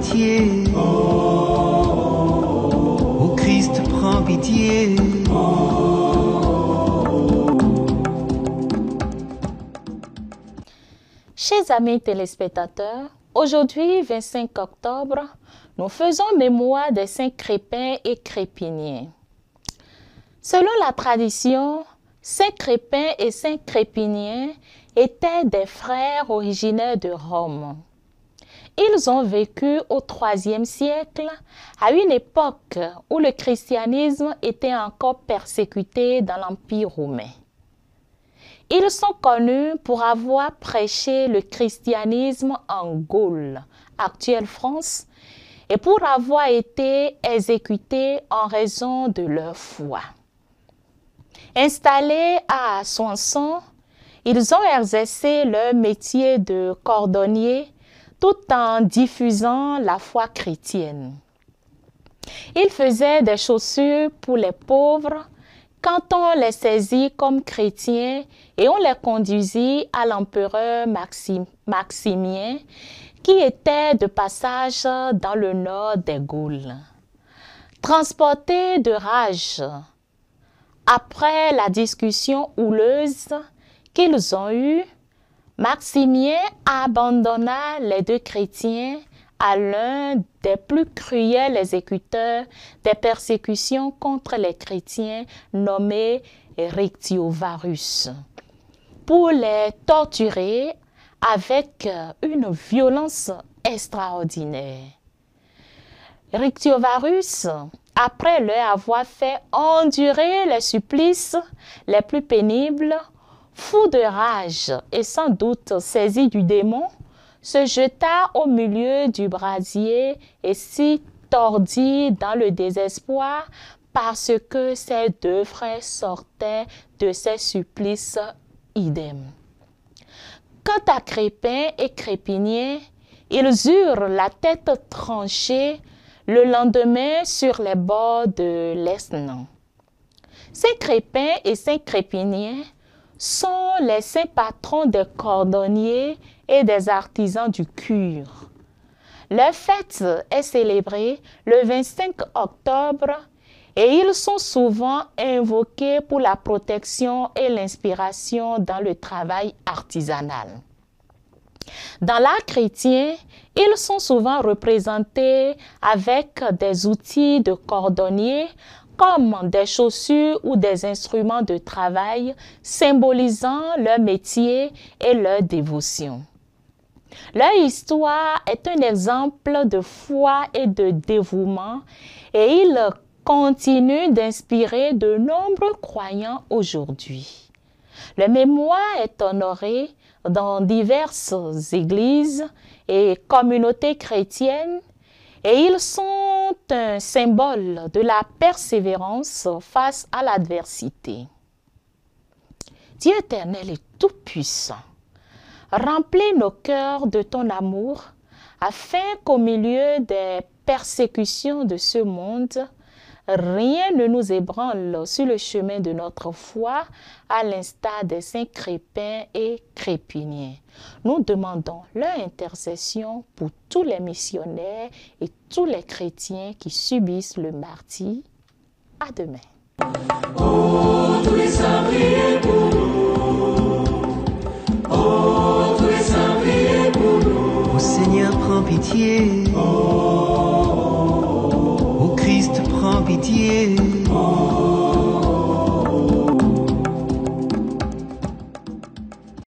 pitié. Ô Christ, prends pitié. Chers amis téléspectateurs, aujourd'hui, 25 octobre, nous faisons mémoire des saints Crépin et Crépiniens. Selon la tradition, Saint Crépin et Saint Crépinien étaient des frères originaires de Rome. Ils ont vécu au IIIe siècle, à une époque où le christianisme était encore persécuté dans l'Empire romain. Ils sont connus pour avoir prêché le christianisme en Gaule, actuelle France, et pour avoir été exécutés en raison de leur foi. Installés à Soissons, ils ont exercé leur métier de cordonnier tout en diffusant la foi chrétienne. Ils faisaient des chaussures pour les pauvres quand on les saisit comme chrétiens et on les conduisit à l'empereur Maximien qui était de passage dans le nord des Gaules. Transportés de rage, après la discussion houleuse qu'ils ont eue, Maximien abandonna les deux chrétiens à l'un des plus cruels exécuteurs des persécutions contre les chrétiens nommé Rectiovarus, pour les torturer avec une violence extraordinaire. Rectiovarus, après leur avoir fait endurer les supplices les plus pénibles, fou de rage et sans doute saisi du démon, se jeta au milieu du brasier et s'y tordit dans le désespoir parce que ses deux frères sortaient de ses supplices idem. Quant à Crépin et Crépinien, ils eurent la tête tranchée le lendemain sur les bords de l'Aisne. Saint Crépin et Saint Crépinien sont les saints patrons des cordonniers et des artisans du cuir. Leur fête est célébrée le 25 octobre et ils sont souvent invoqués pour la protection et l'inspiration dans le travail artisanal. Dans l'art chrétien, ils sont souvent représentés avec des outils de cordonnier comme des chaussures ou des instruments de travail symbolisant leur métier et leur dévotion. Leur histoire est un exemple de foi et de dévouement et ils continuent d'inspirer de nombreux croyants aujourd'hui. Leur mémoire est honorée dans diverses églises et communautés chrétiennes et ils sont un symbole de la persévérance face à l'adversité. Dieu éternel et tout-puissant, remplis nos cœurs de ton amour afin qu'au milieu des persécutions de ce monde, rien ne nous ébranle sur le chemin de notre foi, à l'instar des saints Crépin et Crépiniens. Nous demandons leur intercession pour tous les missionnaires et tous les chrétiens qui subissent le martyre. À demain. Oh, tous les saints, priez pour nous. Oh, tous les saints, priez pour nous. Ô Seigneur, prends pitié. Ô Christ, prends pitié.